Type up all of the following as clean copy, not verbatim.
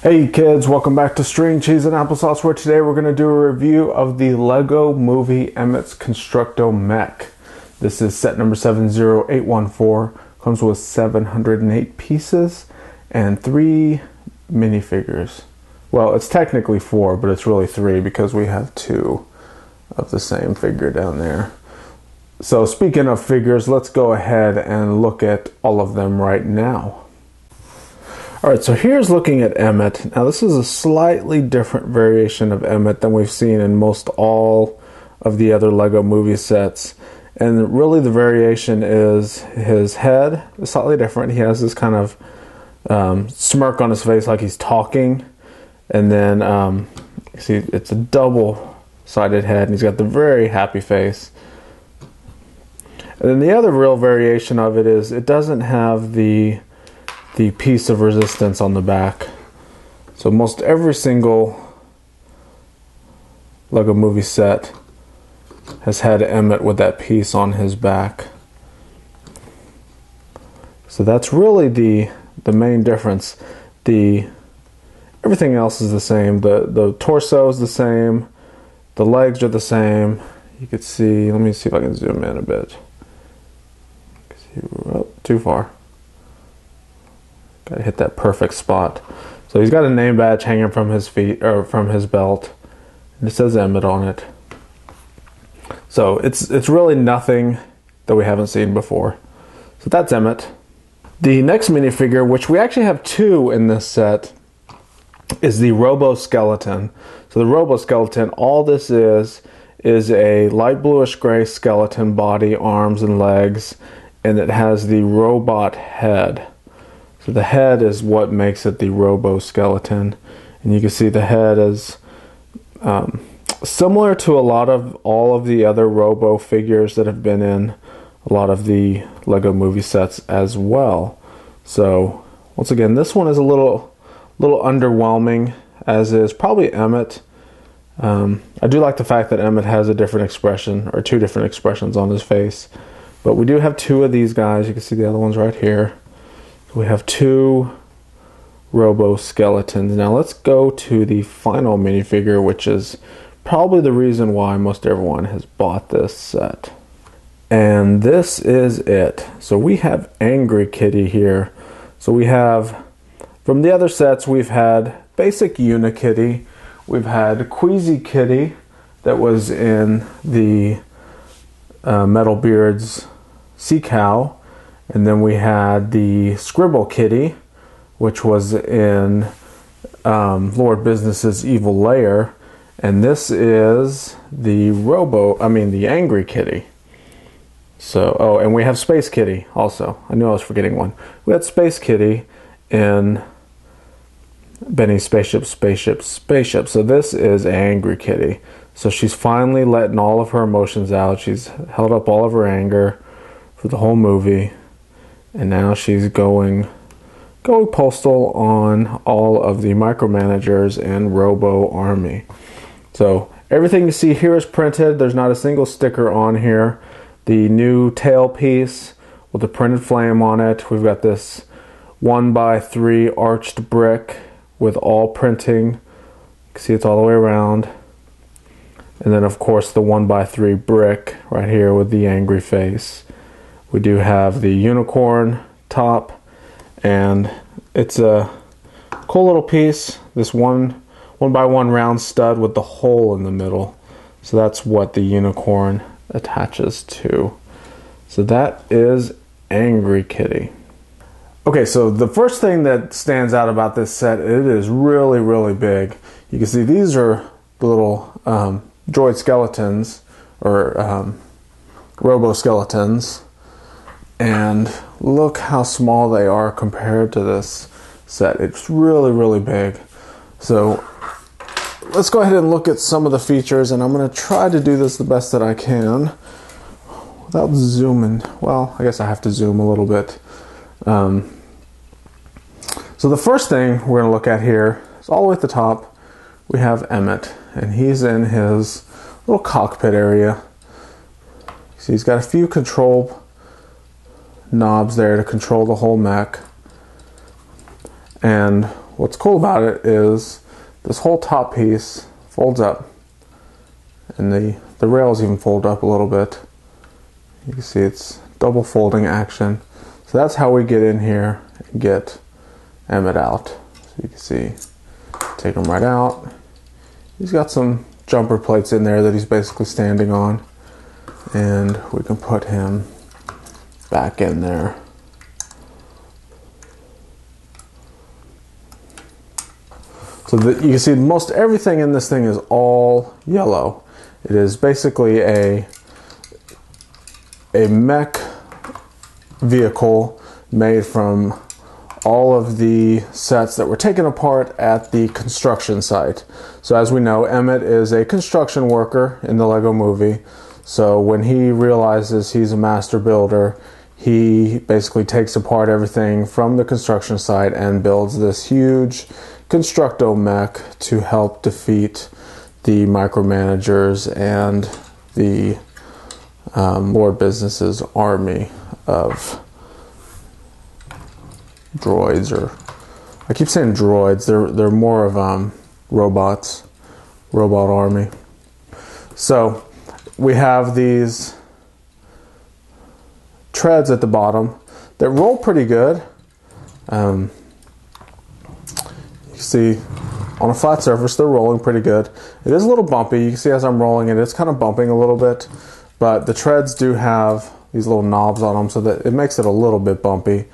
Hey kids, welcome back to String, Cheese, and Applesauce, where today we're going to do a review of the Lego Movie Emmet's Construct-O-Mech. This is set number 70814, comes with 708 pieces and 3 minifigures. Well, it's technically 4, but it's really 3 because we have 2 of the same figure down there. So speaking of figures, let's go ahead and look at all of them right now. Alright, so here's looking at Emmet. Now this is a slightly different variation of Emmet than we've seen in most all of the other Lego movie sets. And really the variation is his head is slightly different. He has this kind of smirk on his face like he's talking. And then, you see, it's a double-sided head, and he's got the very happy face. And then the other real variation of it is it doesn't have the piece of resistance on the back. So most every single Lego movie set has had Emmet with that piece on his back. So that's really the main difference. Everything else is the same. The torso is the same. The legs are the same. You could see, let me see if I can zoom in a bit. Oh, too far. Gotta hit that perfect spot. So he's got a name badge hanging from his feet, or from his belt, and it says Emmet on it. So it's really nothing that we haven't seen before. So that's Emmet. The next minifigure, which we actually have 2 in this set, is the Robo-Skeleton. So the Robo-Skeleton, all this is a light bluish gray skeleton, body, arms, and legs, and it has the robot head. So the head is what makes it the Robo-Skeleton. And you can see the head is similar to all of the other Robo figures that have been in a lot of the Lego movie sets as well. So once again, this one is a little underwhelming, as is probably Emmet. I do like the fact that Emmet has a different expression, or 2 different expressions on his face. But we do have 2 of these guys. You can see the other ones right here. We have 2 Robo-Skeletons. Now let's go to the final minifigure, which is probably the reason why most everyone has bought this set. And this is it. So we have Angry Kitty here. So we have, from the other sets, we've had basic uni-kitty. We've had Queasy Kitty that was in the Metalbeard's Sea Cow. And then we had the Scribble Kitty, which was in Lord Business's Evil Lair. And this is the the Angry Kitty. So, oh, and we have Space Kitty also. I knew I was forgetting one. We had Space Kitty in Benny's Spaceship. So this is Angry Kitty. So she's finally letting all of her emotions out. She's held up all of her anger for the whole movie. And now she's going postal on all of the micromanagers and Robo Army. So everything you see here is printed. There's not a single sticker on here. The new tail piece with the printed flame on it. We've got this 1x3 arched brick with all printing. You can see it's all the way around. And then of course the 1x3 brick right here with the angry face. We do have the unicorn top, and it's a cool little piece. This 1x1 round stud with the hole in the middle. So that's what the unicorn attaches to. So that is Angry Kitty. Okay, so the first thing that stands out about this set, it is really, really big. You can see these are the little droid skeletons, or Robo-Skeletons. And look how small they are compared to this set. It's really, really big. So let's go ahead and look at some of the features, and I'm going to try to do this the best that I can without zooming. Well, I guess I have to zoom a little bit. So the first thing we're going to look at here is all the way at the top. We have Emmet, and he's in his little cockpit area. So he's got a few control knobs there to control the whole mech. And what's cool about it is this whole top piece folds up, and the rails even fold up a little bit. You can see it's double folding action. So that's how we get in here and get Emmet out. So you can see, take him right out. He's got some jumper plates in there that he's basically standing on, and we can put him back in there. So you can see most everything in this thing is all yellow. It is basically a mech vehicle made from all of the sets that were taken apart at the construction site. So as we know, Emmet is a construction worker in the Lego movie. So when he realizes he's a master builder, he basically takes apart everything from the construction site and builds this huge Construct-O-Mech to help defeat the micromanagers and the Lord Business's army of droids, or I keep saying droids, they're more of robots, robot army. So we have these treads at the bottom that roll pretty good. You see on a flat surface they're rolling pretty good. It is a little bumpy. You can see as I'm rolling it, it's kind of bumping a little bit, but the treads do have these little knobs on them so that it makes it a little bit bumpy.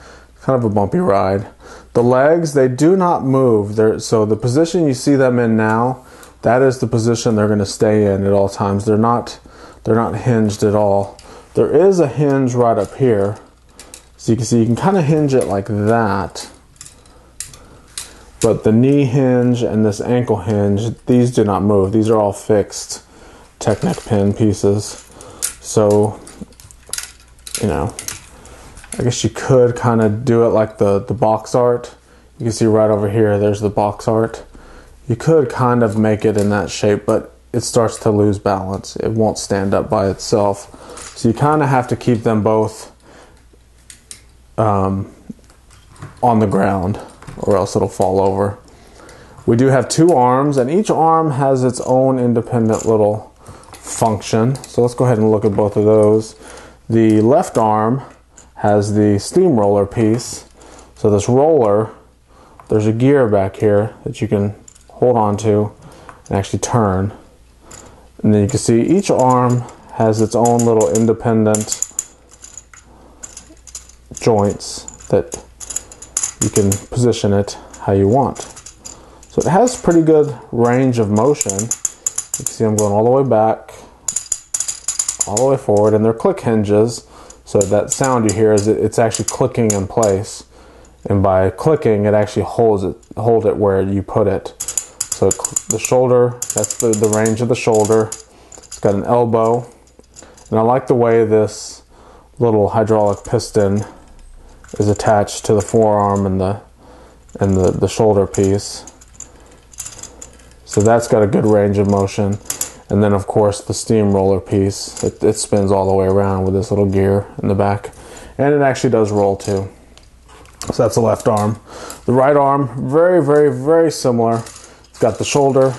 Kind of a bumpy ride. The legs, they do not move. So the position you see them in now, that is the position they're going to stay in at all times. They're not hinged at all. There is a hinge right up here. So you can see you can kind of hinge it like that. But the knee hinge and this ankle hinge, these do not move. These are all fixed Technic pin pieces. So, you know, I guess you could kind of do it like the box art. You can see right over here, there's the box art. You could kind of make it in that shape, but it starts to lose balance. It won't stand up by itself. So you kind of have to keep them both on the ground, or else it'll fall over. We do have two arms, and each arm has its own independent little function. So let's go ahead and look at both of those. The left arm has the steamroller piece. So this roller, there's a gear back here that you can hold on to and actually turn. And then you can see each arm has its own little independent joints that you can position it how you want. So it has pretty good range of motion. You can see I'm going all the way back, all the way forward, and they're click hinges. So that sound you hear is it's actually clicking in place. And by clicking, it actually hold it where you put it. So the shoulder, that's the range of the shoulder. It's got an elbow. And I like the way this little hydraulic piston is attached to the forearm and the shoulder piece. So that's got a good range of motion. And then of course the steamroller piece, it spins all the way around with this little gear in the back. And it actually does roll too. So that's the left arm. The right arm, very, very, very similar. It's got the shoulder.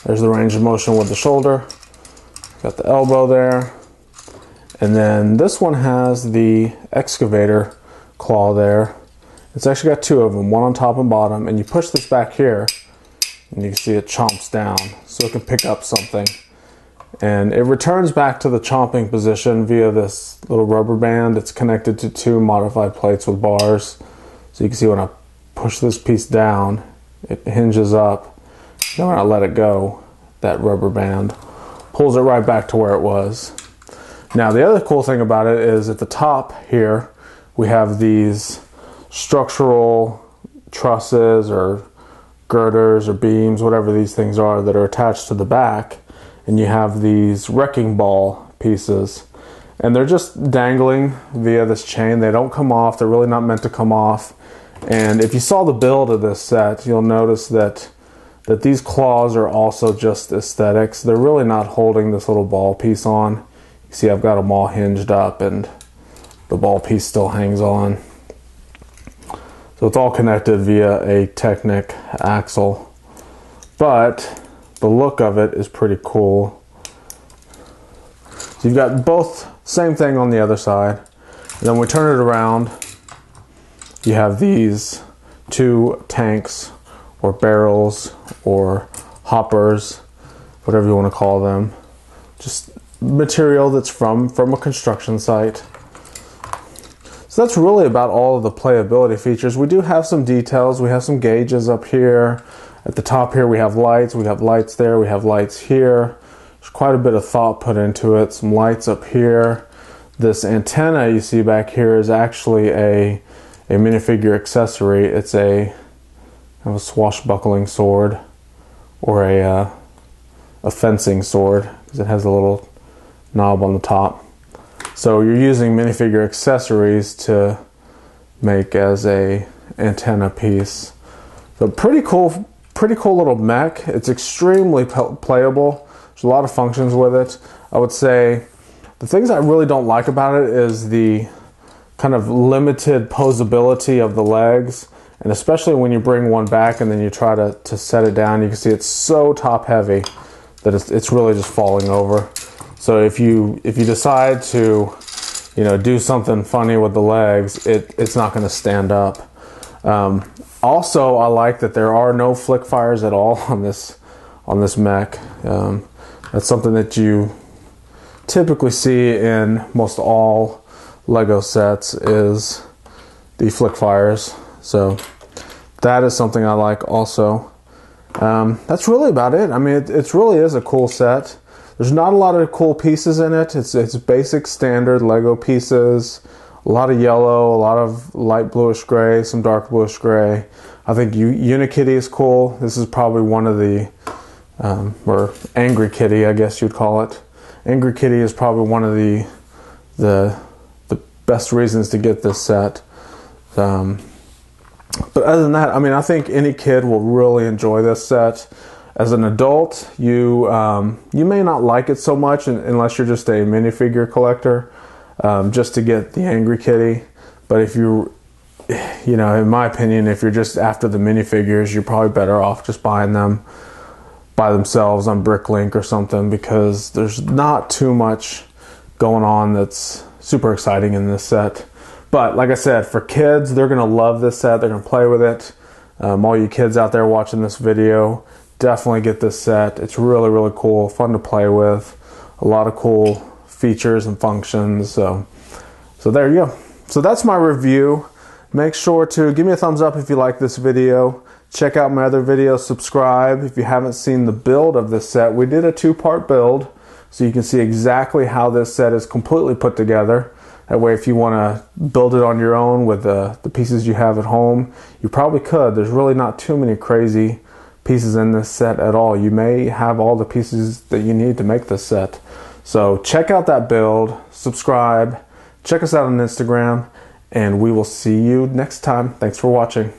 There's the range of motion with the shoulder. Got the elbow there. And then this one has the excavator claw there. It's actually got two of them, one on top and bottom, and you push this back here and you can see it chomps down so it can pick up something. And it returns back to the chomping position via this little rubber band. It's connected to two modified plates with bars. So you can see when I push this piece down, it hinges up. Then when I let it go, that rubber band pulls it right back to where it was. Now the other cool thing about it is at the top here, we have these structural trusses or girders or beams, whatever these things are, that are attached to the back. And you have these wrecking ball pieces. And they're just dangling via this chain. They don't come off. They're really not meant to come off. And if you saw the build of this set, you'll notice that these claws are also just aesthetics. They're really not holding this little ball piece on. You see I've got them all hinged up and the ball piece still hangs on. So it's all connected via a Technic axle. But the look of it is pretty cool. So you've got both, same thing on the other side. And then we turn it around, you have these two tanks or barrels or hoppers, whatever you want to call them. Just material that's from a construction site. So that's really about all of the playability features. We do have some details. We have some gauges up here. At the top here we have lights there, we have lights here. There's quite a bit of thought put into it. Some lights up here. This antenna you see back here is actually a minifigure accessory. It's a swashbuckling sword, or a fencing sword, because it has a little knob on the top. So you're using minifigure accessories to make as a antenna piece. So pretty cool little mech. It's extremely playable. There's a lot of functions with it. I would say the things I really don't like about it is the kind of limited posability of the legs, and especially when you bring one back and then you try to set it down, you can see it's so top heavy that it's really just falling over. So if you decide to, you know, do something funny with the legs, it's not going to stand up. Also, I like that there are no flick fires at all on this mech. That's something that you typically see in most all Lego sets, is the flick fires. So that is something I like also. That's really about it. I mean, it really is a cool set. There's not a lot of cool pieces in it. It's basic standard Lego pieces. A lot of yellow, a lot of light bluish gray, some dark bluish gray. I think uni-kitty is cool. This is probably one of the, or angry kitty, I guess you'd call it. Angry kitty is probably one of the best reasons to get this set. But other than that, I mean, I think any kid will really enjoy this set. As an adult, you may not like it so much unless you're just a minifigure collector, just to get the angry kitty. But if you know, in my opinion, if you're just after the minifigures, you're probably better off just buying them by themselves on Bricklink or something, because there's not too much going on that's super exciting in this set. But like I said, for kids, they're going to love this set. They're going to play with it. All you kids out there watching this video, definitely get this set. It's really, really cool, fun to play with. A lot of cool features and functions. So there you go. So that's my review. Make sure to give me a thumbs up if you like this video. Check out my other videos. Subscribe if you haven't seen the build of this set. We did a two-part build, so you can see exactly how this set is completely put together. That way, if you want to build it on your own with the pieces you have at home, you probably could. There's really not too many crazy pieces in this set at all. You may have all the pieces that you need to make this set. So check out that build, subscribe, check us out on Instagram, and we will see you next time. Thanks for watching.